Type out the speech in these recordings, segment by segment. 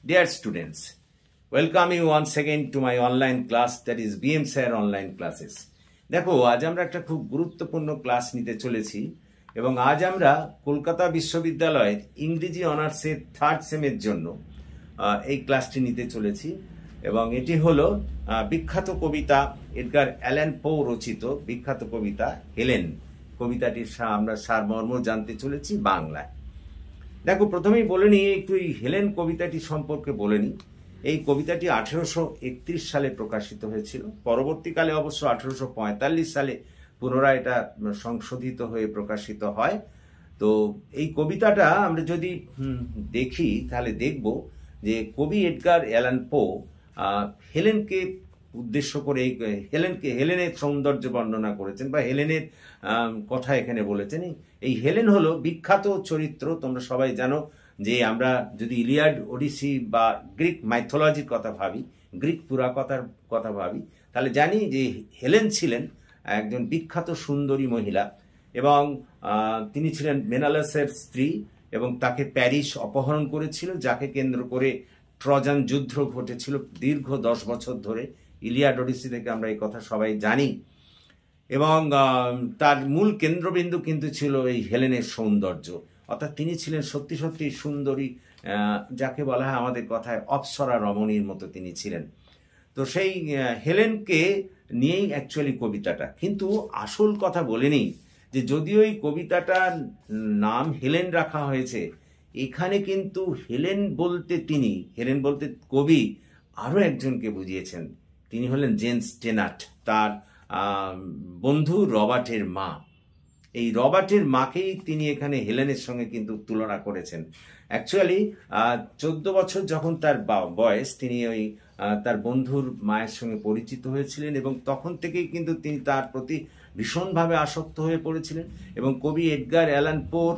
Dear students, welcome you once again to my online class, that is BM Sir online classes. দেখো আজ আমরা একটা খুব গুরুত্বপূর্ণ ক্লাস নিতে চলেছি এবং আজ আমরা কলকাতা বিশ্ববিদ্যালয়ের ইংরেজি অনার্সের থার্ড সেমের জন্য এই ক্লাসটি নিতে চলেছি এবং এটি হলো বিখ্যাত কবিতা এডগার অ্যালান পো রচিত বিখ্যাত কবিতা হেলেন। কবিতাটির আমরা সারমর্ম জানতে চলেছি বাংলায়। দেখো প্রথমেই বলে নিই একটু এই হেলেন কবিতাটি সম্পর্কে বলে নিই। এই কবিতাটি 1831 সালে প্রকাশিত হয়েছিল। পরবর্তীকালে অবশ্য 1845 সালে পুনরায় এটা সংশোধিত হয়ে প্রকাশিত হয়। তো এই কবিতাটা আমরা যদি দেখি তাহলে দেখব যে কবি এডগার অ্যালান পো হেলেনকে উদ্দেশ্য করে হেলেনের সৌন্দর্য বর্ণনা করেছেন বা হেলেনের কথা এখানে বলেছেন। এই হেলেন হলো বিখ্যাত চরিত্র। তোমরা সবাই জানো যে আমরা যদি ইলিয়াড ওডিসি বা গ্রিক মাইথোলজির কথা ভাবি, গ্রিক পুরাকথার কথা ভাবি, তাহলে জানি যে হেলেন ছিলেন একজন বিখ্যাত সুন্দরী মহিলা এবং তিনি ছিলেন মেনালাসের স্ত্রী এবং তাকে প্যারিস অপহরণ করেছিল, যাকে কেন্দ্র করে ট্রজান যুদ্ধ ঘটেছিল দীর্ঘ 10 বছর ধরে। ইলিয়াড ওডিসি থেকে আমরা এই কথা সবাই জানি এবং তার মূল কেন্দ্রবিন্দু কিন্তু ছিল এই হেলেনের সৌন্দর্য, অর্থাৎ তিনি ছিলেন সত্যি সত্যি সুন্দরী, যাকে বলা হয় আমাদের কথায় অপ্সরা রমণীর মতো তিনি ছিলেন। তো সেই হেলেনকে নিয়েই অ্যাকচুয়ালি কবিতাটা, কিন্তু আসল কথা বলে নিই যে যদিও এই কবিতাটার নাম হেলেন রাখা হয়েছে, এখানে কিন্তু হেলেন বলতে কবি আরও একজনকে বুঝিয়েছেন। তিনি হলেন জেন স্টেনার্ট, তার বন্ধু রবার্টের মা। এই রবার্টের মাকেই তিনি এখানে হেলেনের সঙ্গে কিন্তু তুলনা করেছেন। অ্যাকচুয়ালি 14 বছর যখন তার বয়স, তিনি ওই তার বন্ধুর মায়ের সঙ্গে পরিচিত হয়েছিলেন এবং তখন থেকেই কিন্তু তিনি তার প্রতি ভীষণভাবে আসক্ত হয়ে পড়েছিলেন এবং কবি এডগার অ্যালান পোর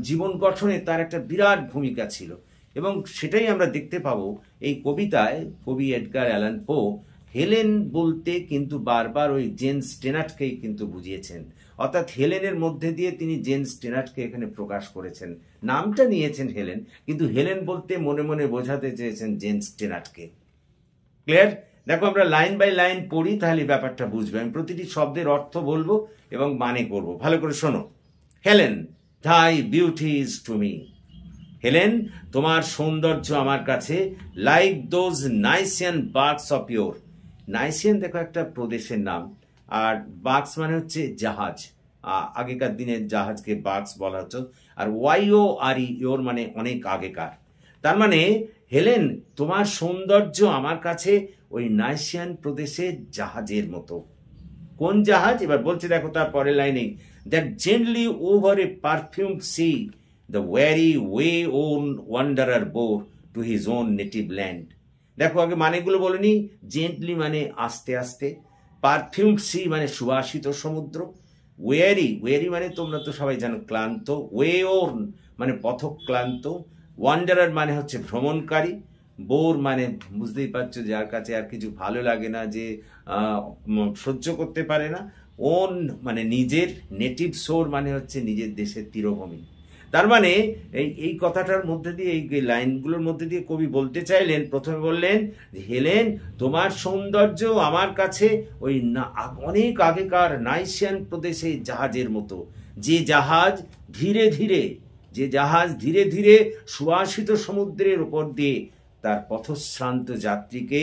জীবন গঠনে তার একটা বিরাট ভূমিকা ছিল এবং সেটাই আমরা দেখতে পাবো এই কবিতায়। কবি এডগার অ্যালান পো হেলেন বলতে কিন্তু বারবার ওই জেন স্টেনার্টকেই কিন্তু বুঝিয়েছেন, অর্থাৎ হেলেনের মধ্যে দিয়ে তিনি জেন স্টেনার্টকে এখানে প্রকাশ করেছেন। নামটা নিয়েছেন হেলেন, কিন্তু হেলেন বলতে মনে মনে বোঝাতে চেয়েছেন জেন স্টেনার্টকে। ক্লিয়ার? দেখো আমরা লাইন বাই লাইন পড়ি, তাহলে ব্যাপারটা বুঝবে। আমি প্রতিটি শব্দের অর্থ বলবো এবং মানে করব। ভালো করে শোনো। Helen, thy beauty is to me. Helen, তোমার সৌন্দর্য আমার কাছে like those Nicean barks of your. Nicean দেখো একটা প্রদেশের নাম, আর বার্কস মানে হচ্ছে জাহাজ। আগেকার দিনের জাহাজকে বার্কস বলা হতো। আর YORE ইয়োর মানে অনেক আগেকার। তার মানে হেলেন, তোমার সৌন্দর্য আমার কাছে ওই নাইসিয়ান প্রদেশের জাহাজের মতো। কোন জাহাজ? এবার বলছে দেখো তার পরের লাইনে, that gently over a perfumed sea the weary way-worn wanderer bore to his own native land. দেখো আগে মানেগুলো বলে নি। জেন্টলি মানে আস্তে আস্তে, পারফিউমড সি মানে সুবাসিত সমুদ্র, ওয়েরি মানে তোমরা তো সবাই জানো ক্লান্ত, ওয়ে-ওর্ন মানে পথক ক্লান্ত, ওয়ান্ডারার মানে হচ্ছে ভ্রমণকারী, বোর মানে বুঝতেই পারছো যার কাছে আর কিছু ভালো লাগে না, যে সহ্য করতে পারে না, ওন মানে নিজের, নেটিভ শোর মানে হচ্ছে নিজের দেশের তীরভূমি। তার মানে এই কথাটার মধ্যে দিয়ে, এই লাইনগুলোর মধ্যে দিয়ে কবি বলতে চাইলেন, প্রথমে বললেন হেলেন, তোমার সৌন্দর্য আমার কাছে ওই অনেক আগেকার নাইসিয়ান প্রদেশে জাহাজের মতো, যে জাহাজ ধীরে ধীরে সুবাসিত সমুদ্রের উপর দিয়ে তার পথশ্রান্ত যাত্রীকে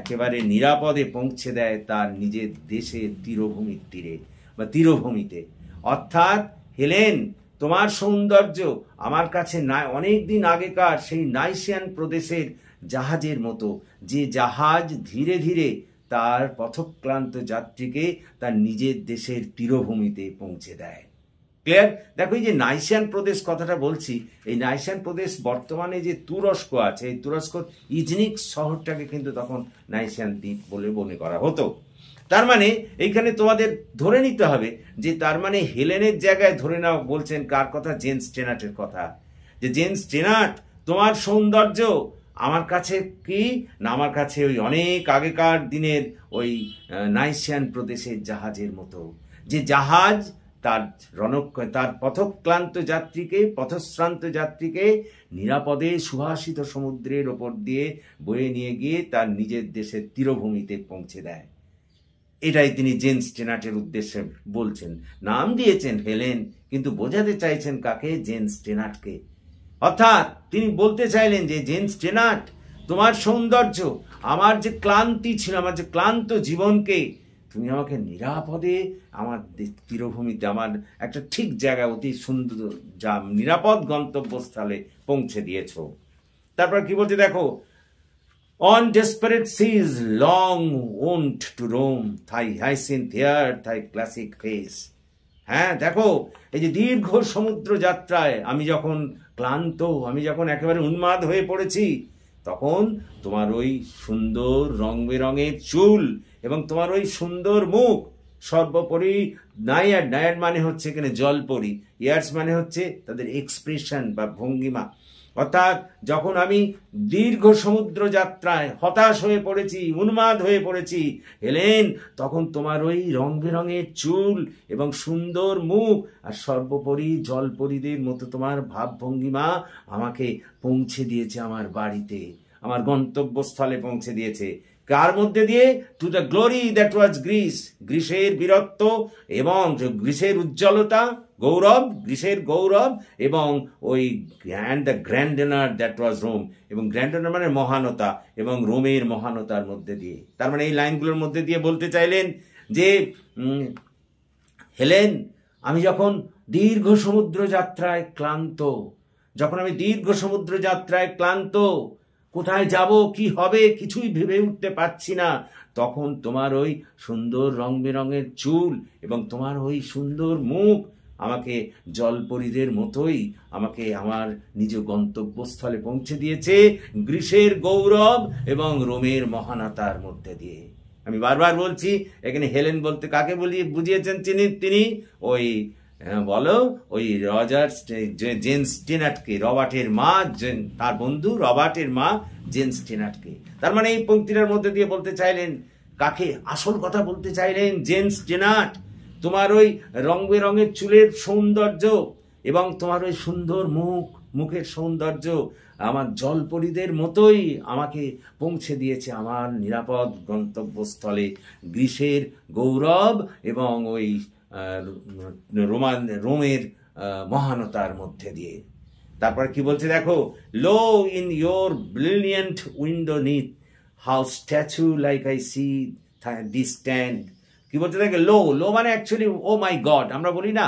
একেবারে নিরাপদে পৌঁছে দেয় তার নিজের দেশের তীরভূমির তীরে বা তীরভূমিতে। অর্থাৎ হেলেন, তোমার সৌন্দর্য আমার কাছে অনেক দিন আগেকার সেই নাইসিয়ান প্রদেশের জাহাজের মতো, যে জাহাজ ধীরে ধীরে তার পথক্লান্ত যাত্রীকে তার নিজের দেশের তীরভূমিতে পৌঁছে দেয়। ক্লিয়ার? দেখো এই যে নাইসিয়ান প্রদেশ কথাটা বলছি, এই নাইসিয়ান প্রদেশ বর্তমানে যে তুরস্ক আছে, এই তুরস্ক ইজনিক শহরটাকে কিন্তু তখন নাইসিয়ান দ্বীপ বলে মনে করা হতো। তার মানে এইখানে তোমাদের ধরে নিতে হবে যে তার মানে হেলেনের জায়গায় ধরে নাও বলছেন কার কথা? জেন স্টেনার্টের কথা। যে জেন স্টেনার্ট, তোমার সৌন্দর্য আমার কাছে কি না, আমার কাছে ওই অনেক আগেকার দিনের ওই নাইসিয়ান প্রদেশের জাহাজের মতো, যে জাহাজ তার পথশ্রান্ত যাত্রীকে নিরাপদে সুভাষিত সমুদ্রের ওপর দিয়ে বয়ে নিয়ে গিয়ে তার নিজের দেশের তীরভূমিতে পৌঁছে দেয়। এটাই তিনি জেমস স্টেনার্টের উদ্দেশ্যে বলছেন। নাম দিয়েছেন হেলেন, কিন্তু বোঝাতে চাইছেন কাকে? জেমস স্টেনার্টকে। অর্থাৎ তিনি বলতে চাইলেন যে জেমস স্টেনার্ট, তোমার সৌন্দর্য, আমার যে ক্লান্তি ছিল, আমার যে ক্লান্ত জীবনকে তুমি আমাকে নিরাপদে আমার তীরভূমিতে, আমার একটা ঠিক জায়গা, অতি সুন্দর যা নিরাপদ গন্তব্যস্থলে পৌঁছে দিয়েছ। তারপর কি বলছে দেখো, On desperate seas long wont to roam, thy hyacinth hair, thy classic face. হ্যাঁ দেখো, এই যে দীর্ঘ সমুদ্র যাত্রায় আমি যখন ক্লান্ত, আমি যখন একেবারে উন্মাদ হয়ে পড়েছি, তখন তোমার ওই সুন্দর রং বেরঙের চুল এবং তোমার ওই সুন্দর মুখ, সর্বোপরি নায়ার্ড মানে হচ্ছে এখানে জলপরি, ইয়ার্স মানে হচ্ছে তাদের এক্সপ্রেশন বা ভঙ্গিমা। অর্থাৎ যখন আমি দীর্ঘ সমুদ্র যাত্রায় হতাশ হয়ে পড়েছি, উন্মাদ হয়ে পড়েছি হেলেন, তখন তোমার ওই রং বেরঙের চুল এবং সুন্দর মুখ আর সর্বোপরি জলপরীদের মতো তোমার ভাবভঙ্গিমা আমাকে পৌঁছে দিয়েছে আমার বাড়িতে, আমার গন্তব্যস্থলে পৌঁছে দিয়েছে। কার মধ্যে দিয়ে? To the glory that was Greece, গ্রিসের বীরত্ব এবং গ্রিসের উজ্জ্বলতা, গৌরব, গ্রিসের গৌরব, এবং ওই দ্য গ্র্যান্ডনার দ্যাট ওয়াজ রোম, এবং গ্র্যান্ডনার মানে মহানতা, এবং রোমের মহানতার মধ্যে দিয়ে। তার মানে এই লাইনগুলোর মধ্যে দিয়ে বলতে চাইলেন যে হেলেন, আমি যখন দীর্ঘ সমুদ্র যাত্রায় ক্লান্ত, কোথায় যাব, কি হবে, কিছুই ভেবে উঠতে পারছি না, তখন তোমার ওই সুন্দর রং বেরঙের চুল এবং তোমার ওই সুন্দর মুখ আমাকে জলপরীদের মতোই আমাকে আমার নিজ গন্তব্যস্থলে পৌঁছে দিয়েছে গ্রিসের গৌরব এবং রোমের মহানতার মধ্যে দিয়ে। আমি বারবার বলছি, এখানে হেলেন বলতে কাকে বুঝিয়েছেন তিনি ওই ওই জেমস স্টেনার্টকে, রবার্টের মা, তার বন্ধু রবার্টের মা জেমস স্টেনার্টকে। তার মানে এই পংক্তিটার মধ্যে দিয়ে বলতে চাইলেন কাকে? আসল কথা বলতে চাইলেন জেমস স্টেনার্ট, তোমার ওই রং বেরঙের চুলের সৌন্দর্য এবং তোমার ওই সুন্দর মুখের সৌন্দর্য আমার জলপরীদের মতোই আমাকে পৌঁছে দিয়েছে আমার নিরাপদ গন্তব্যস্থলে গ্রিসের গৌরব এবং ওই রোমের মহানতার মধ্যে দিয়ে। তারপর কি বলছে দেখো, lo in your brilliant window niche how statue like I see thee stand. কি বলছে দেখো, লো মানে অ্যাকচুয়ালি ও মাই গড, আমরা বলি না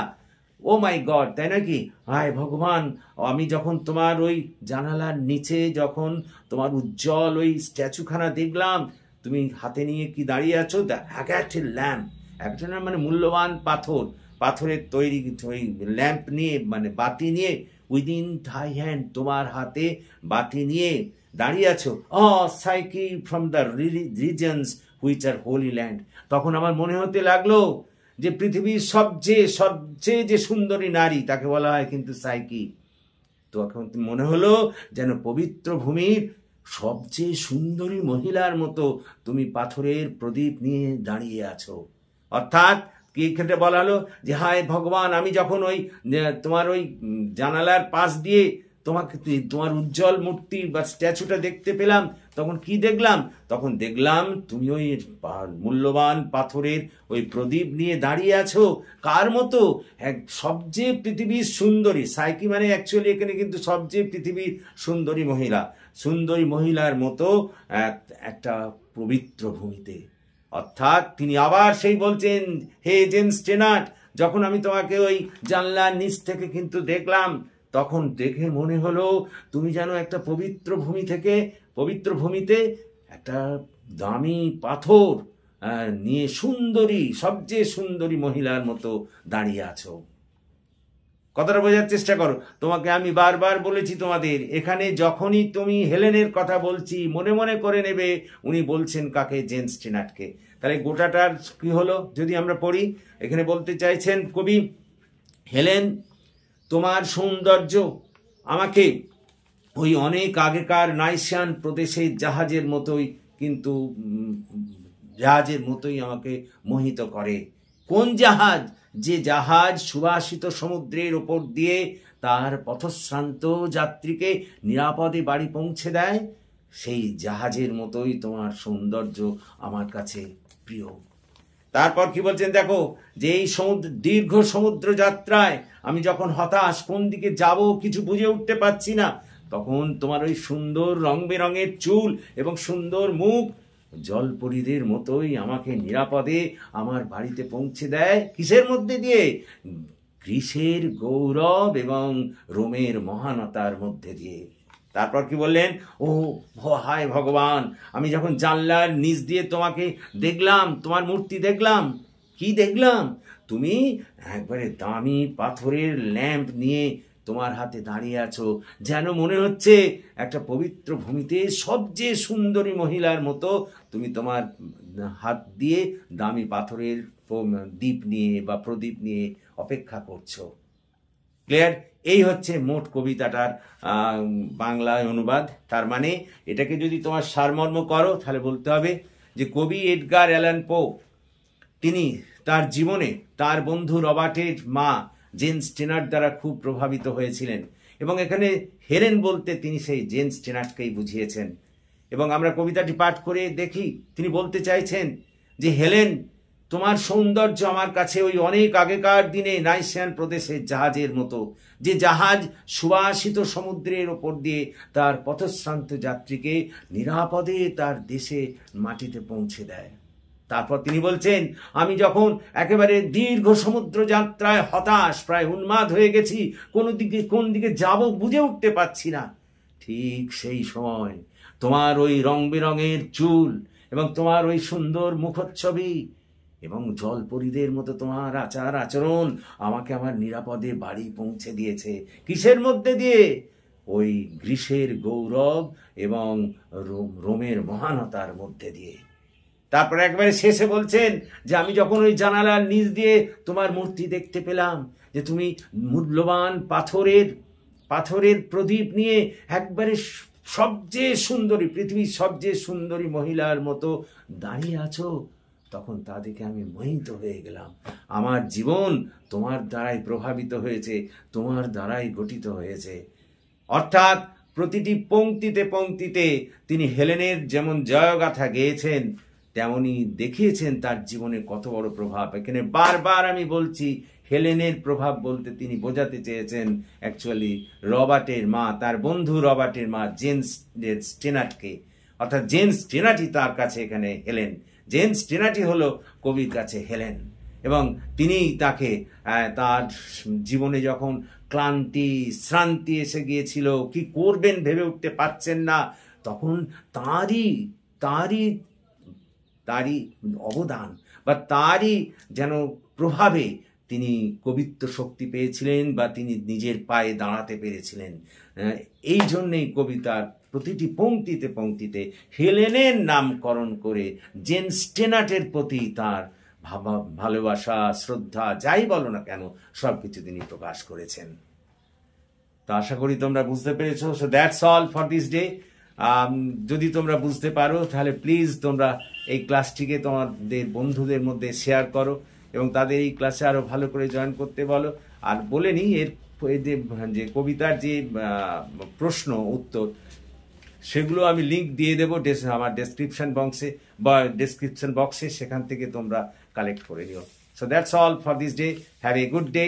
ও মাই গড, তাই নাকি? হায় ভগবান, আমি যখন তোমার ওই জানালার নিচে যখন তোমার উজ্জ্বল ওই স্ট্যাচুখানা দেখলাম, তুমি হাতে নিয়ে কি দাঁড়িয়ে আছো? দ্য অ্যাগাটেড ল্যাম্প, একটা মানে মূল্যবান পাথরের তৈরি ওই ল্যাম্প নিয়ে, মানে বাতি নিয়ে, উইদিন থাই হ্যান্ড, তোমার হাতে বাতি নিয়ে দাঁড়িয়ে আছো। Psyche from the reasons which are Holi land. তখন আমার মনে হতে লাগলো যে পৃথিবীর সবচেয়ে যে সুন্দরী নারী, তাকে বলা হয় কিন্তু সাইকি। তো এখন মনে হলো যেন পবিত্র ভূমির সবচেয়ে সুন্দরী মহিলার মতো তুমি পাথরের প্রদীপ নিয়ে দাঁড়িয়ে আছো। অর্থাৎ কি ক্ষেত্রে বলা হলো যে হায় ভগবান, আমি যখন ওই তোমার ওই জানালার পাশ দিয়ে তোমার উজ্জ্বল মূর্তি বা স্ট্যাচুটা দেখতে পেলাম, তখন কি দেখলাম? তখন দেখলাম তুমি ওই মূল্যবান পাথরের ওই প্রদীপ নিয়ে দাঁড়িয়ে আছো। কার মতো? সবচেয়ে পৃথিবীর সুন্দরী, সাইকি মানে অ্যাকচুয়ালি এখানে কিন্তু সবচেয়ে পৃথিবীর সুন্দরী মহিলার মতো একটা পবিত্র ভূমিতে। অর্থাৎ তিনি আবার সেই বলছেন, হে জেমস স্টেনার্ট, যখন আমি তোমাকে ওই জানলার নিচ থেকে কিন্তু দেখলাম, তখন দেখে মনে হলো তুমি যেন একটা পবিত্র ভূমিতে একটা দামি পাথর নিয়ে সবচেয়ে সুন্দরী মহিলার মতো দাঁড়িয়ে আছো। কথাটা বোঝার চেষ্টা করো। তোমাকে আমি বারবার বলেছি তোমাদের, এখানে যখনই তুমি হেলেনের কথা বলছি, মনে মনে করে নেবে উনি বলছেন কাকে? জেমস স্টেনার্টকে। তাহলে গোটাটার কি হলো যদি আমরা পড়ি, এখানে বলতে চাইছেন কবি, হেলেন, তোমার সৌন্দর্য আমাকে ওই অনেক আগেকার নাইসিয়ান প্রদেশের জাহাজের মতোই আমাকে মোহিত করে। কোন জাহাজ? যে জাহাজ সুবাসিত সমুদ্রের ওপর দিয়ে তার পথশ্রান্ত যাত্রীকে নিরাপদে বাড়ি পৌঁছে দেয়, সেই জাহাজের মতোই তোমার সৌন্দর্য আমার কাছে প্রিয়। তারপর কি বলছেন দেখো, যে এই দীর্ঘ সমুদ্র যাত্রায় আমি যখন হতাশ, কোন দিকে যাব কিছু বুঝে উঠতে পারছি না, তখন তোমার ওই সুন্দর রং বেরঙের চুল এবং সুন্দর মুখ জলপরীদের মতোই আমাকে নিরাপদে আমার বাড়িতে পৌঁছে দেয়। কিসের মধ্যে দিয়ে? গ্রীসের গৌরব এবং রোমের মহানতার মধ্যে দিয়ে। তারপর কি বললেন, ও হায় ভগবান, আমি যখন জানলার নিচ দিয়ে তোমাকে দেখলাম, তোমার মূর্তি দেখলাম, কি দেখলাম, তুমি একবারে দামি পাথরের ল্যাম্প নিয়ে তোমার হাতে দাঁড়িয়ে আছো, যেন মনে হচ্ছে একটা পবিত্র ভূমিতে সবচেয়ে সুন্দরী মহিলার মতো তুমি তোমার হাত দিয়ে দামি পাথরের দীপ নিয়ে বা প্রদীপ নিয়ে অপেক্ষা করছো। ক্লিয়ার? এই হচ্ছে মোট কবিতাটার বাংলায় অনুবাদ। তার মানে এটাকে যদি তোমার সারমর্ম করো তাহলে বলতে হবে যে কবি এডগার অ্যালান পো তিনি তার জীবনে তার বন্ধু রবার্টের মা জেন স্টেনার্ট দ্বারা খুব প্রভাবিত হয়েছিলেন, এবং এখানে হেলেন বলতে তিনি সেই জেন স্টেনার্টকেই বুঝিয়েছেন। এবং আমরা কবিতাটি পাঠ করে দেখি তিনি বলতে চাইছেন যে হেলেন, তোমার সৌন্দর্য আমার কাছে ওই অনেক আগেকার দিনে নাইসিয়ান প্রদেশের জাহাজের মতো, যে জাহাজ সুবাসিত সমুদ্রের ওপর দিয়ে তার পথশ্রান্ত যাত্রীকে নিরাপদে তার দেশে মাটিতে পৌঁছে দেয়। তারপর তিনি বলছেন, আমি যখন একেবারে দীর্ঘ সমুদ্র যাত্রায় হতাশ, প্রায় উন্মাদ হয়ে গেছি, কোন দিকে যাব বুঝে উঠতে পারছি না, ঠিক সেই সময় তোমার ওই রং বেরঙের চুল এবং তোমার ওই সুন্দর মুখচ্ছবি এবং জলপরীদের মতো তোমার আচার আচরণ আমাকে আমার নিরাপদে বাড়ি পৌঁছে দিয়েছে। কিসের মধ্যে দিয়ে? ওই গ্রীসের গৌরব এবং রোমের মহানতার মধ্যে দিয়ে। তারপর একবারে শেষে বলছেন যে আমি যখন ওই জানালার নিচ দিয়ে তোমার মূর্তি দেখতে পেলাম, যে তুমি মূল্যবান পাথরের প্রদীপ নিয়ে একবারে সবচেয়ে সুন্দরী, পৃথিবীর সবচেয়ে সুন্দরী মহিলার মতো দাঁড়িয়ে আছো, তখন তা দেখে আমি মোহিত হয়ে গেলাম। আমার জীবন তোমার দ্বারাই প্রভাবিত হয়েছে, তোমার দ্বারাই গঠিত হয়েছে। অর্থাৎ প্রতিটি পংক্তিতে পংক্তিতে তিনি হেলেনের যেমন জয়গাথা গেয়েছেন, তেমনি দেখিয়েছেন তার জীবনে কত বড় প্রভাব। এখানে বারবার আমি বলছি, হেলেনের প্রভাব বলতে তিনি বোঝাতে চেয়েছেন অ্যাকচুয়ালি রবার্টের মা, তার বন্ধু রবার্টের মা জেন স্টেনার্টকে। অর্থাৎ জেন স্টেনার্টই তার কাছে এখানে হেলেন, জেন স্টেনার্টই হলো কবির কাছে হেলেন। এবং তিনি তাকে তার জীবনে যখন ক্লান্তি শ্রান্তি এসে গিয়েছিল, কি করবেন ভেবে উঠতে পারছেন না, তখন তারই অবদান বা তারই যেন প্রভাবে তিনি কবিত্ব শক্তি পেয়েছিলেন বা তিনি নিজের পায়ে দাঁড়াতে পেরেছিলেন। এই জন্যেই কবিতার প্রতিটি পংক্তিতে পংক্তিতে হেলেনের নামকরণ করে জেন স্টেনার্টের প্রতি তার ভালোবাসা, শ্রদ্ধা, যাই বলো না কেন, সবকিছু তিনি প্রকাশ করেছেন। তো আশা করি তোমরা বুঝতে পেরেছো। So that's all for this day. যদি তোমরা বুঝতে পারো তাহলে প্লিজ তোমরা এই ক্লাসটিকে তোমাদের বন্ধুদের মধ্যে শেয়ার করো এবং তাদের এই ক্লাসে আরো ভালো করে জয়েন করতে বলো। আর বলে নিই, এর যে কবিতার যে প্রশ্ন উত্তর, সেগুলো আমি লিঙ্ক দিয়ে দেবো আমার ডেসক্রিপশন বক্সে, সেখান থেকে তোমরা কালেক্ট করে নিও। So that's all for this day. Have a good day.